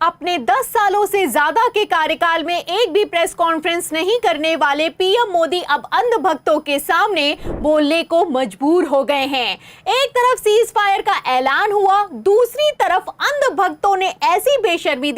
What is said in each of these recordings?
अपने 10 सालों से ज्यादा के कार्यकाल में एक भी प्रेस कॉन्फ्रेंस नहीं करने वाले पीएम मोदी अब अंधभक्तों के सामने बोलने को मजबूर हो गए हैं। एक तरफ सीज फायर का ऐलान हुआ, दूसरी तरफ अंधभक्तों ने ऐसी बेशर्मी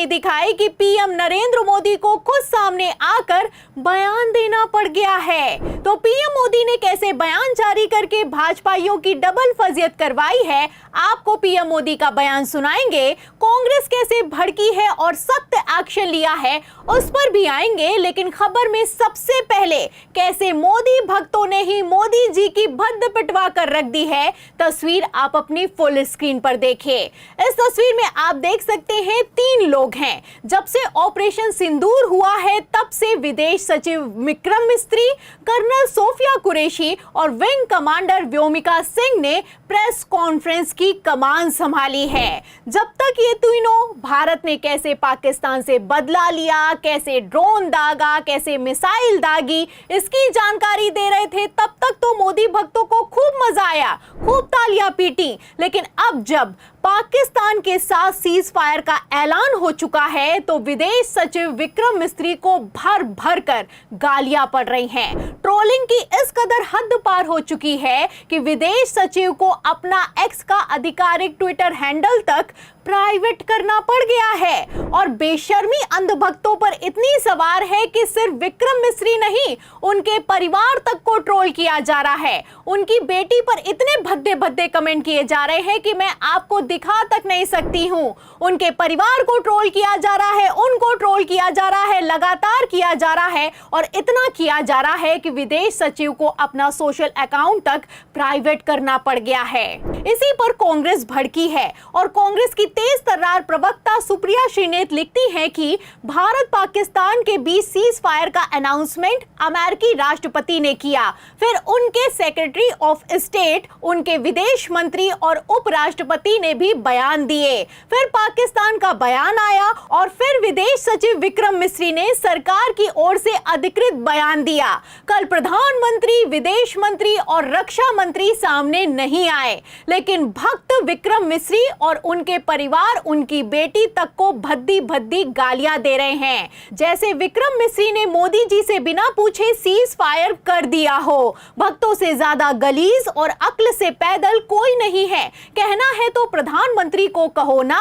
दिखाई कि पीएम नरेंद्र मोदी को खुद सामने आकर बयान देना पड़ गया है। तो पीएम मोदी ने कैसे बयान जारी करके भाजपाइयों की डबल फजियत करवाई है, आपको पीएम मोदी का बयान सुनाएंगे। कांग्रेस कैसे भड़की है और सख्त एक्शन लिया है उस पर भी आएंगे, लेकिन खबर में सबसे पहले कैसे मोदी भक्तों ने ही मोदी जी की भद्द पिटवा कर रख दी है। तस्वीर आप अपनी फुल स्क्रीन पर देखिए। इस तस्वीर में आप देख सकते हैं 3 लोग हैं। जब से ऑपरेशन सिंदूर हुआ है तब से विदेश सचिव विक्रम मिस्री, कर्नल सोफिया कुरैशी और विंग कमांडर व्योमिका सिंह ने प्रेस कॉन्फ्रेंस की कमान संभाली है। जब तक ये तीनों भारत ने कैसे पाकिस्तान से बदला लिया, कैसे ड्रोन दागा, कैसे मिसाइल दागी, इसकी जानकारी दे रहे थे, तब तक तो मोदी भक्तों को खूब मजा आया, खूब तालियां पीटी। लेकिन अब जब पाकिस्तान के साथ सीज फायर का ऐलान हो चुका है तो विदेश सचिव विक्रम मिस्री को भर भर कर गालियां पड़ रही हैं। ट्रोलिंग की इस कदर हद पार हो चुकी है कि विदेश सचिव को अपना एक्स का आधिकारिक ट्विटर हैंडल तक प्राइवेट करना पड़ गया है। और बेशर्मी अंधभक्तों पर इतनी सवार है कि सिर्फ विक्रम मिस्री नहीं, उनके परिवार तक को ट्रोल किया जा रहा है। उनकी बेटी पर इतने भद्दे भद्दे कमेंट किए जा रहे हैं कि मैं आपको दिखा तक नहीं सकती हूं। उनके परिवार को ट्रोल किया जा रहा है, उनको ट्रोल किया जा रहा है, लगातार किया जा रहा है। और इतना किया जा रहा है कि विदेश सचिव को अपना सोशल अकाउंट तक प्राइवेट करना पड़ गया है। इसी पर कांग्रेस भड़की है और कांग्रेस की तेज तर्रार प्रवक्ता सुप्रिया श्रीनेत लिखती हैं कि भारत पाकिस्तान के बीच सीज फायर का अनाउंसमेंट अमेरिकी राष्ट्रपति ने किया, फिर उनके सेक्रेटरी ऑफ स्टेट, उनके विदेश मंत्री और उपराष्ट्रपति ने भी बयान दिए। फिर पाकिस्तान का बयान आया और फिर विदेश सचिव विक्रम मिस्री ने सरकार की ओर से अधिकृत बयान दिया। कल प्रधानमंत्री, विदेश मंत्री और रक्षा मंत्री सामने नहीं आए, लेकिन भक्त विक्रम मिस्री और उनके परिवार, उनकी बेटी तक को भद्दी भद्दी गालियां दे रहे हैं, जैसे विक्रम मिस्री ने मोदी जी से बिना पूछे सीज फायर कर दिया हो। भक्तों से ज्यादा गलीज और अक्ल से पैदल कोई नहीं है। कहना है तो प्रधानमंत्री को कहो ना।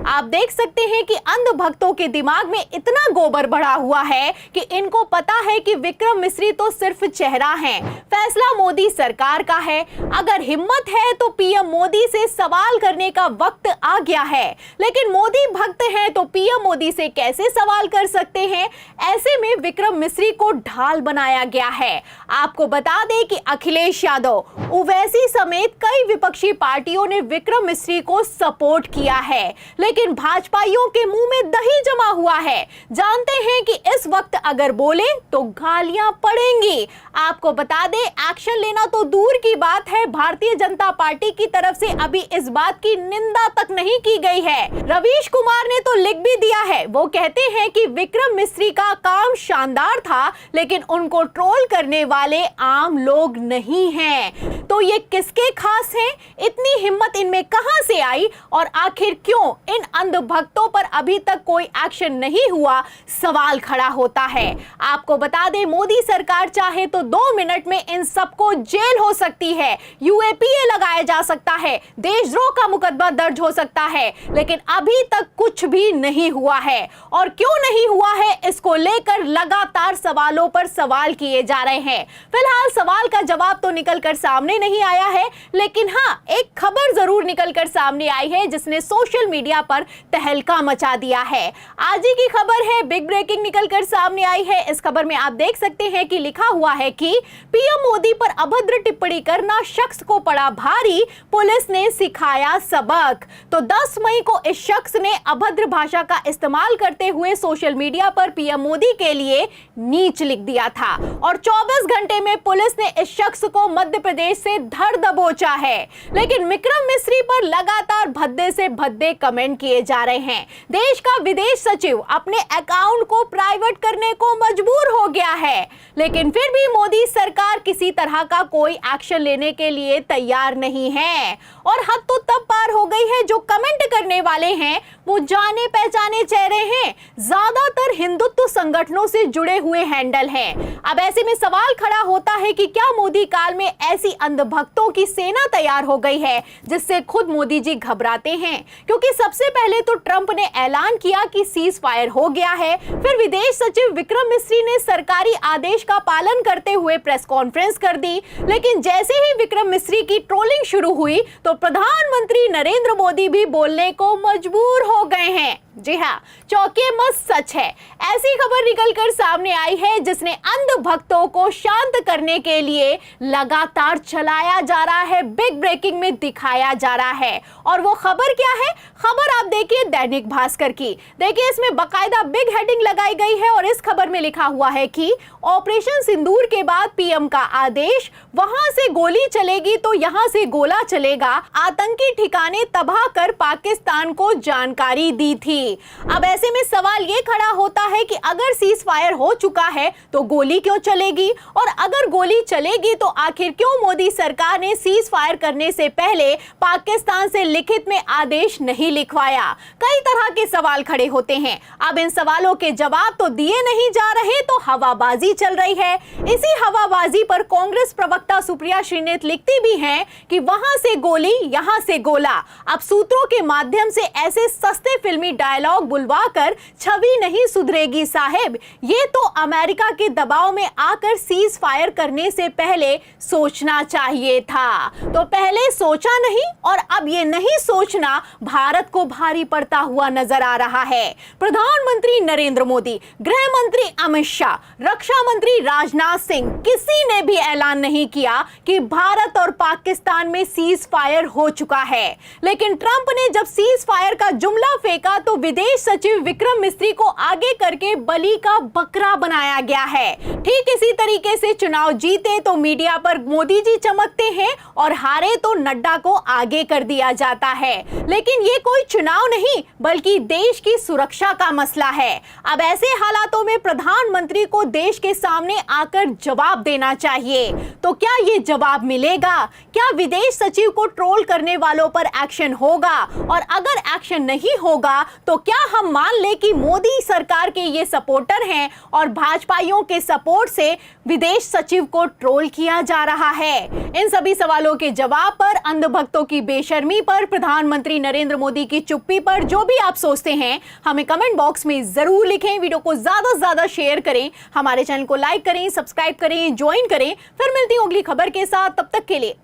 आप देख सकते हैं कि अंध भक्तों के दिमाग में इतना गोबर बढ़ा हुआ है कि इनको पता है कि विक्रम मिस्री तो सिर्फ चेहरा है, फैसला मोदी सरकार का है। अगर हिम्मत है तो पीएम मोदी से सवाल करने का वक्त आ गया है, लेकिन मोदी भक्त हैं तो पीएम मोदी से कैसे सवाल कर सकते हैं। ऐसे में विक्रम मिस्री को ढाल बनाया गया है। आपको बता दें कि अखिलेश यादव, ओवैसी समेत कई विपक्षी पार्टियों ने विक्रम मिस्री को सपोर्ट किया है, लेकिन भाजपाइयों के मुंह में दही जमा हुआ है। जानते हैं कि इस वक्त अगर बोले तो गालियां पड़ेंगी। आपको बता दें, एक्शन लेना तो दूर की बात है, भारतीय जनता पार्टी की तरफ से अभी इस बात की निंदा तक नहीं की गई है। रवीश कुमार ने तो लिख भी दिया है। वो कहते हैं कि विक्रम मिस्री का काम शानदार था, लेकिन उनको ट्रोल करने वाले आम लोग नहीं हैं। तो ये किसके खास हैं? इतनी हिम्मत इनमें कहां से आई और आखिर क्यों इन अंधभक्तों पर अभी तक कोई एक्शन नहीं हुआ, सवाल खड़ा होता है। आपको बता दें, मोदी सरकार चाहे तो 2 मिनट में इन सबको जेल हो सकती है, यूएपीए लगाया जा सकता है, देशद्रोह का मुकदमा दर्ज हो सकता है, लेकिन अभी तक कुछ भी नहीं हुआ है। और क्यों नहीं हुआ है, इसको लेकर लगातार सवालों पर सवाल किए जा रहे हैं। फिलहाल सवाल का जवाब तो निकलकर सामने नहीं आया है, लेकिन हाँ, एक खबर जरूर निकलकर सामने आई है जिसने सोशल मीडिया पर तहलका मचा दिया है। आज ही की खबर है, बिग ब्रेकिंग निकलकर सामने आई है। इस खबर में आप देख सकते हैं कि लिखा हुआ है कि पीएम मोदी पर अभद्र टिप्पणी करना शख्स को पड़ा भारी, पुलिस ने सिखाया सबक। तो 10 मई को इस शख्स ने अभद्र भाषा का इस्तेमाल करते हुए सोशल मीडिया पर पीएम मोदी के लिए नीच लिख दिया था और 24 घंटे में पुलिस ने इस शख्स को मध्य प्रदेश से धर दबोचा है। लेकिन विक्रम मिस्री पर लगातार भद्दे से भद्दे कमेंट किए जा रहे हैं। देश का विदेश सचिव अपने अकाउंट को प्राइवेट करने को मजबूर हो गया है, लेकिन फिर भी मोदी सरकार किसी तरह का कोई एक्शन लेने के लिए तैयार नहीं है। और हद तो तब पार हो गई है, जो कमेंट करने वाले हैं वो जाने पहचाने चेहरे हैं, ज्यादातर हिंदुत्व संगठनों से जुड़े हुए हैंडल हैं। अब ऐसे में सवाल खड़ा होता है कि क्या मोदी काल में ऐसी अंधभक्तों की सेना तैयार हो गई है जिससे खुद मोदी जी घबराते हैं? क्योंकि सबसे पहले तो ट्रंप ने ऐलान किया कि सीज फायर हो गया है, फिर विदेश सचिव विक्रम मिस्री ने सरकारी आदेश का पालन करते हुए प्रेस कॉन्फ्रेंस कर दी, लेकिन जैसे ही विक्रम मिस्री की ट्रोलिंग शुरू हुई तो प्रधानमंत्री नरेंद्र मोदी भी बोलने को मजबूर हो गए हैं। जी हाँ, चौंकिए मत, सच है। ऐसी खबर निकलकर सामने आई है जिसने अंध भक्तों को शांत करने के लिए लगातार चलाया जा रहा है, बिग ब्रेकिंग में दिखाया जा रहा है। और वो खबर क्या है? खबर आप देखिए दैनिक भास्कर की। देखिए, इसमें बकायदा बिग हेडिंग लगाई गई है और इस खबर में लिखा हुआ है कि ऑपरेशन सिंदूर के बाद पीएम का आदेश, वहां से गोली चलेगी तो यहां से गोला चलेगा, आतंकी ठिकाने तबाह कर पाकिस्तान को जानकारी दी थी। अब ऐसे में सवाल ये खड़ा होता है कि अगर सीज फायर हो चुका है तो गोली क्यों चलेगी, और अगर गोली चलेगी तो आखिर क्यों मोदी सरकार ने सीज फायर करने से पहले पाकिस्तान से लिखित में आदेश नहीं लिखवाया? कई तरह के सवाल खड़े होते हैं। अब इन सवालों के जवाब तो दिए नहीं जा रहे तो हवाबाजी चल रही है। इसी हवाबाजी पर कांग्रेस प्रवक्ता सुप्रिया श्रीनेत लिखती भी हैं कि वहां से गोली यहां से गोला। अब सूत्रों के माध्यम से ऐसे सस्ते फिल्मी डायलॉग बुलवाकर छवि नहीं सुधरेगी साहेब। ये तो अमेरिका के दबाव में आकर सीज फायर करने से पहले सोचना चाहिए था। तो पहले सोचा नहीं और अब ये नहीं सोचना भारत को भारी पड़ता हुआ नजर आ रहा है। प्रधानमंत्री नरेंद्र मोदी, गृह मंत्री अमित शाह, रक्षा मंत्री राजनाथ सिंह, किसी ने भी ऐलान नहीं किया कि भारत और पाकिस्तान में सीज फायर हो चुका है। लेकिन ट्रंप ने जब सीज फायर का जुमला फेंका तो विदेश सचिव विक्रम मिस्री को आगे करके बलि का बकरा बनाया गया है। ठीक इसी तरीके से चुनाव जीते तो मीडिया पर मोदी जी चमकते हैं और हारे तो नड्डा को आगे कर दिया जाता है। लेकिन ये कोई चुनाव नहीं बल्कि देश की सुरक्षा का मसला है। अब ऐसे हालातों में प्रधानमंत्री को देश के सामने आकर जवाब देना चाहिए। तो क्या ये जवाब मिलेगा? क्या विदेश सचिव को ट्रोल करने वालों पर एक्शन होगा? और अगर एक्शन नहीं होगा तो क्या हम मान ले कि मोदी सरकार के ये सपोर्टर हैं और भाजपाइयों के सपोर्ट से विदेश सचिव को ट्रोल किया जा रहा है? इन सभी सवालों के जवाब पर, अंधभक्तों की बेशर्मी पर, प्रधानमंत्री नरेंद्र मोदी की चुप्पी पर जो भी आप सोचते हैं हमें कमेंट बॉक्स में जरूर लिखें। वीडियो को ज्यादा से ज्यादा शेयर करें, हमारे चैनल को लाइक करें, सब्सक्राइब करें, ज्वाइन करें। फिर मिलती हूं अगली खबर के साथ, तब तक के लिए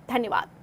धन्यवाद।